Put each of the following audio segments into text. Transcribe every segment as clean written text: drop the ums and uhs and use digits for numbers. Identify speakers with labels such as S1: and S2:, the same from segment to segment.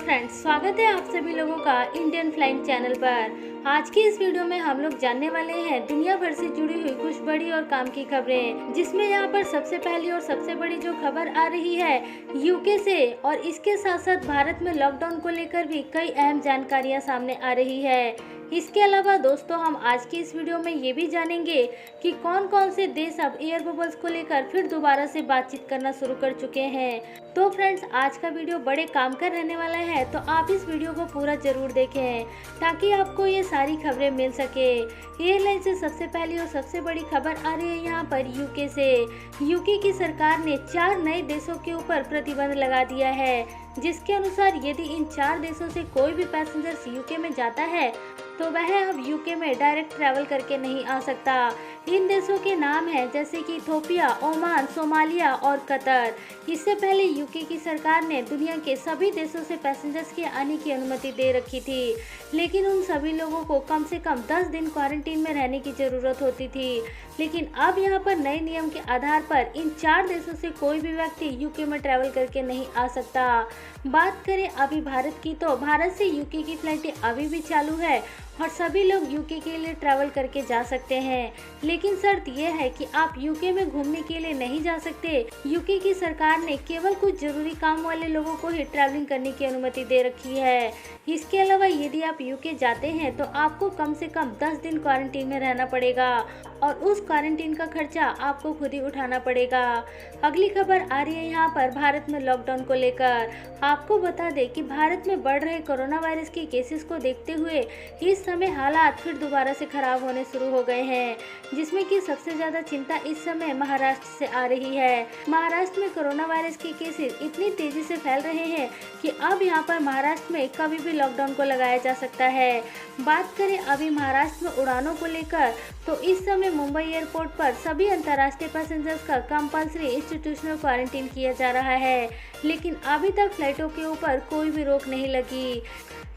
S1: Friends, स्वागत है आप सभी लोगों का इंडियन फ्लाइंग चैनल पर। आज की इस वीडियो में हम लोग जानने वाले हैं दुनिया भर से जुड़ी हुई कुछ बड़ी और काम की खबरें, जिसमें यहाँ पर सबसे पहली और सबसे बड़ी जो खबर आ रही है यूके से, और इसके साथ साथ भारत में लॉकडाउन को लेकर भी कई अहम जानकारियाँ सामने आ रही है। इसके अलावा दोस्तों, हम आज की इस वीडियो में ये भी जानेंगे कि कौन कौन से देश अब एयर बबल्स को लेकर फिर दोबारा से बातचीत करना शुरू कर चुके हैं। तो फ्रेंड्स, आज का वीडियो बड़े काम का रहने वाला है, तो आप इस वीडियो को पूरा जरूर देखें ताकि आपको ये सारी खबरें मिल सके। एयरलाइन से सबसे पहली और सबसे बड़ी खबर आ रही है यहाँ पर यूके से। यूके की सरकार ने 4 नए देशों के ऊपर प्रतिबंध लगा दिया है, जिसके अनुसार यदि इन 4 देशों से कोई भी पैसेंजर्स यूके में जाता है तो वह अब यूके में डायरेक्ट ट्रैवल करके नहीं आ सकता। इन देशों के नाम हैं जैसे कि इथोपिया, ओमान, सोमालिया और कतर। इससे पहले यूके की सरकार ने दुनिया के सभी देशों से पैसेंजर्स के आने की अनुमति दे रखी थी, लेकिन उन सभी लोगों को कम से कम 10 दिन क्वारंटीन में रहने की ज़रूरत होती थी। लेकिन अब यहाँ पर नए नियम के आधार पर इन 4 देशों से कोई भी व्यक्ति यूके में ट्रैवल करके नहीं आ सकता। बात करें अभी भारत की, तो भारत से यूके की फ्लाइटें अभी भी चालू है और सभी लोग यूके के लिए ट्रैवल करके जा सकते हैं, लेकिन शर्त यह है कि आप यूके में घूमने के लिए नहीं जा सकते। यूके की सरकार ने केवल कुछ जरूरी काम वाले लोगों को ही ट्रैवलिंग करने की अनुमति दे रखी है। इसके अलावा यदि आप यूके जाते हैं तो आपको कम से कम 10 दिन क्वारंटीन में रहना पड़ेगा और उस क्वारंटीन का खर्चा आपको खुद ही उठाना पड़ेगा। अगली खबर आ रही है यहाँ पर भारत में लॉकडाउन को लेकर। आपको बता दें कि भारत में बढ़ रहे कोरोना वायरस के केसेस को देखते हुए इस समय हालात फिर दोबारा से खराब होने शुरू हो गए हैं, जिसमें कि सबसे ज्यादा चिंता इस समय महाराष्ट्र से आ रही है। महाराष्ट्र में कोरोना वायरस के केसेस इतनी तेजी से फैल रहे हैं कि अब यहाँ पर महाराष्ट्र में कभी भी लॉकडाउन को लगाया जा सकता है। बात करें अभी महाराष्ट्र में उड़ानों को लेकर, तो इस समय मुंबई एयरपोर्ट पर सभी अंतर्राष्ट्रीय पैसेंजर्स का कंपल्सरी इंस्टीट्यूशनल क्वारंटीन किया जा रहा है, लेकिन अभी तक फ्लाइटों के ऊपर कोई भी रोक नहीं लगी।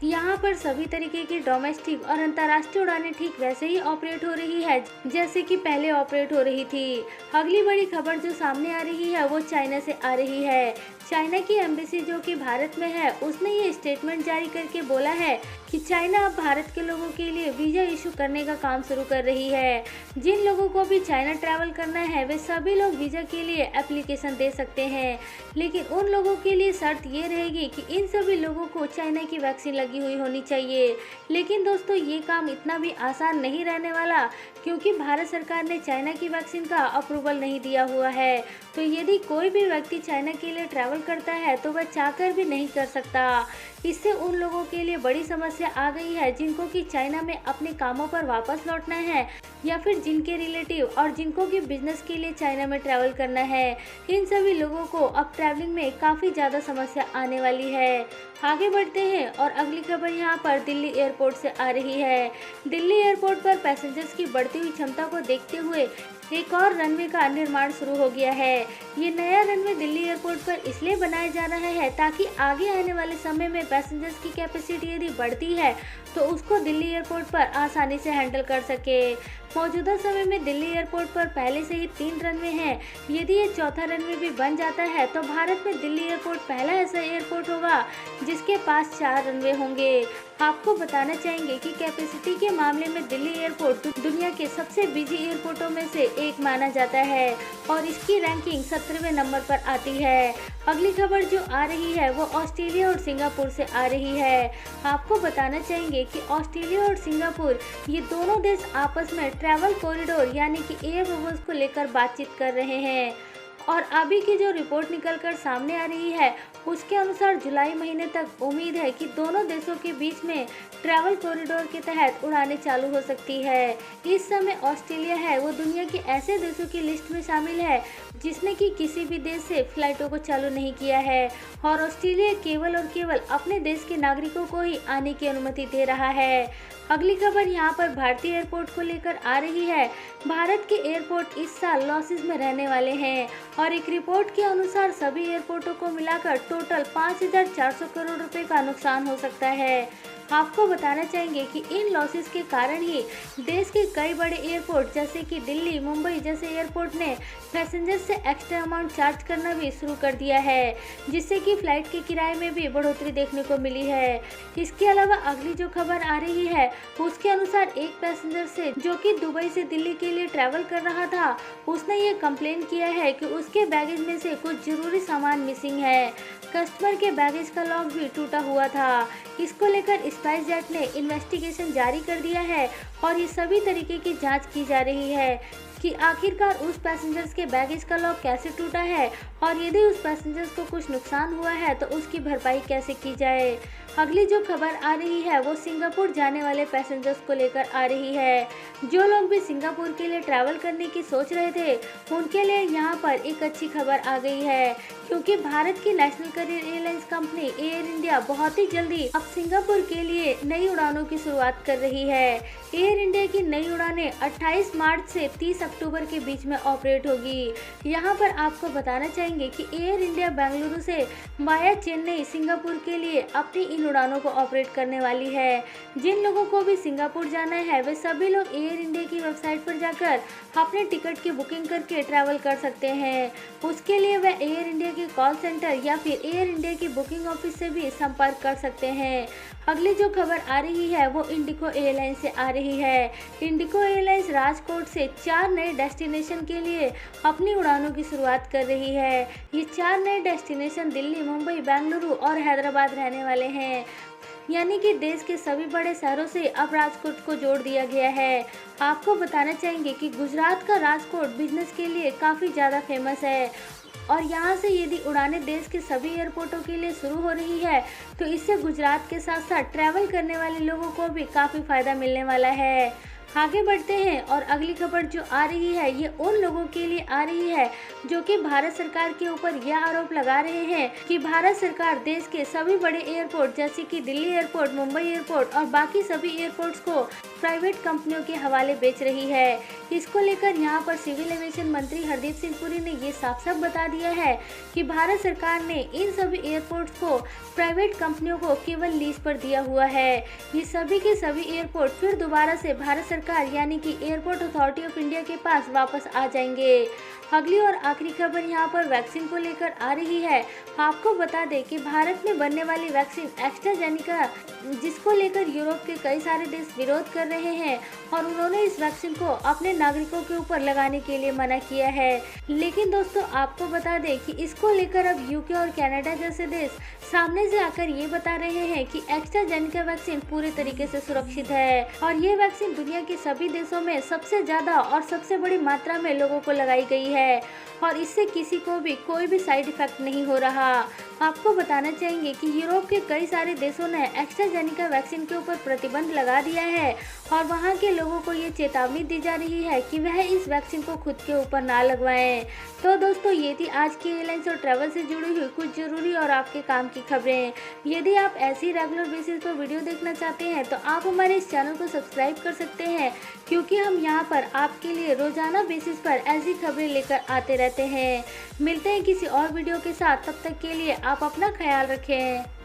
S1: यहाँ पर सभी तरीके की डोमेस्टिक और अंतर्राष्ट्रीय उड़ानें ठीक वैसे ही ऑपरेट हो रही है जैसे कि पहले ऑपरेट हो रही थी। अगली बड़ी खबर जो सामने आ रही है वो चाइना से आ रही है। चाइना की एम्बेसी जो कि भारत में है, उसने ये स्टेटमेंट जारी करके बोला है कि चाइना अब भारत के लोगों के लिए वीज़ा इशू करने का काम शुरू कर रही है। जिन लोगों को भी चाइना ट्रैवल करना है वे सभी लोग वीज़ा के लिए एप्लीकेशन दे सकते हैं, लेकिन उन लोगों के लिए शर्त ये रहेगी कि इन सभी लोगों को चाइना की वैक्सीन लगी हुई होनी चाहिए। लेकिन दोस्तों, ये काम इतना भी आसान नहीं रहने वाला, क्योंकि भारत सरकार ने चाइना की वैक्सीन का अप्रूवल नहीं दिया हुआ है। तो यदि कोई भी व्यक्ति चाइना के लिए ट्रैवल करता है तो वह चाहकर भी नहीं कर सकता। इससे उन लोगों के लिए बड़ी समस्या आ गई है जिनको कि चाइना में अपने कामों पर वापस लौटना है, या फिर जिनके रिलेटिव और जिनको कि बिजनेस के लिए चाइना में ट्रैवल करना है। इन सभी लोगों को अब ट्रैवलिंग में काफ़ी ज़्यादा समस्या आने वाली है। आगे बढ़ते हैं और अगली खबर यहाँ पर दिल्ली एयरपोर्ट से आ रही है। दिल्ली एयरपोर्ट पर पैसेंजर्स की बढ़ती हुई क्षमता को देखते हुए एक और रनवे का निर्माण शुरू हो गया है। ये नया रनवे दिल्ली एयरपोर्ट पर इसलिए बनाया जा रहा है ताकि आगे आने वाले समय में पैसेंजर्स की कैपेसिटी यदि बढ़ती है तो उसको दिल्ली एयरपोर्ट पर आसानी से हैंडल कर सके। मौजूदा समय में दिल्ली एयरपोर्ट पर पहले से ही 3 रनवे हैं। यदि ये चौथा रनवे भी बन जाता है तो भारत में दिल्ली एयरपोर्ट पहला ऐसा एयरपोर्ट होगा जिसके पास 4 रनवे होंगे। आपको बताना चाहेंगे कि कैपेसिटी के मामले में दिल्ली एयरपोर्ट दुनिया के सबसे बिजी एयरपोर्टों में से एक माना जाता है और इसकी रैंकिंग 17वें नंबर पर आती है। अगली खबर जो आ रही है वो ऑस्ट्रेलिया और सिंगापुर से आ रही है। आपको बताना चाहेंगे कि ऑस्ट्रेलिया और सिंगापुर ये दोनों देश आपस में ट्रैवल कॉरिडोर यानी कि एयर बबल्स को लेकर बातचीत कर रहे हैं, और अभी की जो रिपोर्ट निकलकर सामने आ रही है उसके अनुसार जुलाई महीने तक उम्मीद है कि दोनों देशों के बीच में ट्रैवल कॉरिडोर के तहत उड़ानें चालू हो सकती है। इस समय ऑस्ट्रेलिया है वो दुनिया के ऐसे देशों की लिस्ट में शामिल है जिसने कि किसी भी देश से फ्लाइटों को चालू नहीं किया है, और ऑस्ट्रेलिया केवल और केवल अपने देश के नागरिकों को ही आने की अनुमति दे रहा है। अगली खबर यहाँ पर भारतीय एयरपोर्ट को लेकर आ रही है। भारत के एयरपोर्ट इस साल लॉसेस में रहने वाले हैं और एक रिपोर्ट के अनुसार सभी एयरपोर्टों को मिलाकर टोटल 5,400 करोड़ रुपए का नुकसान हो सकता है। आपको बताना चाहेंगे कि इन लॉसेस के कारण ही देश के कई बड़े एयरपोर्ट जैसे कि दिल्ली, मुंबई जैसे एयरपोर्ट ने पैसेंजर्स से एक्स्ट्रा अमाउंट चार्ज करना भी शुरू कर दिया है, जिससे कि फ्लाइट के किराए में भी बढ़ोतरी देखने को मिली है। इसके अलावा अगली जो खबर आ रही है उसके अनुसार एक पैसेंजर से जो कि दुबई से दिल्ली के लिए ट्रैवल कर रहा था, उसने ये कंप्लेन किया है कि उसके बैगेज में से कुछ जरूरी सामान मिसिंग है। कस्टमर के बैगेज का लॉक भी टूटा हुआ था। इसको लेकर स्पाइस जेट ने इन्वेस्टिगेशन जारी कर दिया है और ये सभी तरीके की जांच की जा रही है कि आखिरकार उस पैसेंजर्स के बैगेज का लॉक कैसे टूटा है और यदि उस पैसेंजर्स को कुछ नुकसान हुआ है तो उसकी भरपाई कैसे की जाए। अगली जो खबर आ रही है वो सिंगापुर जाने वाले पैसेंजर्स को लेकर आ रही है। जो लोग भी सिंगापुर के लिए ट्रैवल करने की सोच रहे थे उनके लिए यहाँ पर एक अच्छी खबर आ गई है, क्योंकि भारत की national career airlines company air India बहुत ही जल्दी अब सिंगापुर के लिए नई उड़ानों की शुरुआत कर रही है। एयर इंडिया की नई उड़ानें 28 मार्च से 30 अक्टूबर के बीच में ऑपरेट होगी। यहाँ पर आपको बताना चाहेंगे कि एयर इंडिया बेंगलुरु से वाया चेन्नई सिंगापुर के लिए अपनी इन उड़ानों को ऑपरेट करने वाली है। जिन लोगों को भी सिंगापुर जाना है वे सभी लोग एयर इंडिया की वेबसाइट पर जाकर अपने टिकट की बुकिंग करके ट्रैवल कर सकते हैं। उसके लिए वे एयर इंडिया के कॉल सेंटर या फिर एयर इंडिया की बुकिंग ऑफिस से भी संपर्क कर सकते हैं। अगली जो खबर आ रही है वो इंडिगो एयरलाइंस से आ रही है। इंडिगो एयरलाइंस राजकोट से 4 नए डेस्टिनेशन के लिए अपनी उड़ानों की शुरुआत कर रही है। ये 4 नए डेस्टिनेशन दिल्ली, मुंबई, बेंगलुरु और हैदराबाद रहने वाले हैं, यानी कि देश के सभी बड़े शहरों से अब राजकोट को जोड़ दिया गया है। आपको बताना चाहेंगे कि गुजरात का राजकोट बिजनेस के लिए काफ़ी ज़्यादा फेमस है और यहाँ से यदि उड़ानें देश के सभी एयरपोर्टों के लिए शुरू हो रही है तो इससे गुजरात के साथ साथ ट्रैवल करने वाले लोगों को भी काफ़ी फायदा मिलने वाला है। आगे बढ़ते हैं और अगली खबर जो आ रही है ये उन लोगों के लिए आ रही है जो कि भारत सरकार के ऊपर यह आरोप लगा रहे हैं कि भारत सरकार देश के सभी बड़े एयरपोर्ट जैसे कि दिल्ली एयरपोर्ट, मुंबई एयरपोर्ट और बाकी सभी एयरपोर्ट्स को प्राइवेट कंपनियों के हवाले बेच रही है। इसको लेकर यहाँ पर सिविल एविएशन मंत्री हरदीप सिंह पुरी ने ये साफ साफ बता दिया है कि भारत सरकार ने इन सभी एयरपोर्ट्स को प्राइवेट कंपनियों को केवल लीज पर दिया हुआ है। ये सभी के सभी एयरपोर्ट फिर दोबारा से भारत सरकार यानी कि एयरपोर्ट अथॉरिटी ऑफ इंडिया के पास वापस आ जाएंगे। अगली और आखिरी खबर यहाँ पर वैक्सीन को लेकर आ रही है। आपको बता दें कि भारत में बनने वाली वैक्सीन एस्ट्राजेनेका, जिसको लेकर यूरोप के कई सारे देश विरोध कर रहे हैं और उन्होंने इस वैक्सीन को अपने नागरिकों के ऊपर लगाने के लिए मना किया है। लेकिन दोस्तों आपको बता दें कि इसको लेकर अब यूके और कनाडा जैसे देश सामने से आकर ये बता रहे हैं कि एस्ट्राजेनेका वैक्सीन पूरे तरीके से सुरक्षित है और ये वैक्सीन दुनिया के सभी देशों में सबसे ज्यादा और सबसे बड़ी मात्रा में लोगों को लगाई गई है और इससे किसी को भी कोई भी साइड इफेक्ट नहीं हो रहा। आपको बताना चाहेंगे कि यूरोप के कई सारे देशों ने एस्ट्राजेनेका वैक्सीन के ऊपर प्रतिबंध लगा दिया है और वहां के लोगों को ये चेतावनी दी जा रही है कि वह इस वैक्सीन को खुद के ऊपर ना लगवाएं। तो दोस्तों ये थी आज की एयरलाइंस और ट्रैवल से जुड़ी हुई कुछ जरूरी और आपके काम की खबरें। यदि आप ऐसी रेगुलर बेसिस पर वीडियो देखना चाहते हैं तो आप हमारे इस चैनल को सब्सक्राइब कर सकते हैं, क्योंकि हम यहाँ पर आपके लिए रोजाना बेसिस पर ऐसी खबरें लेकर आते रहते हैं। मिलते हैं किसी और वीडियो के साथ, तब तक के लिए आप अपना ख्याल रखें।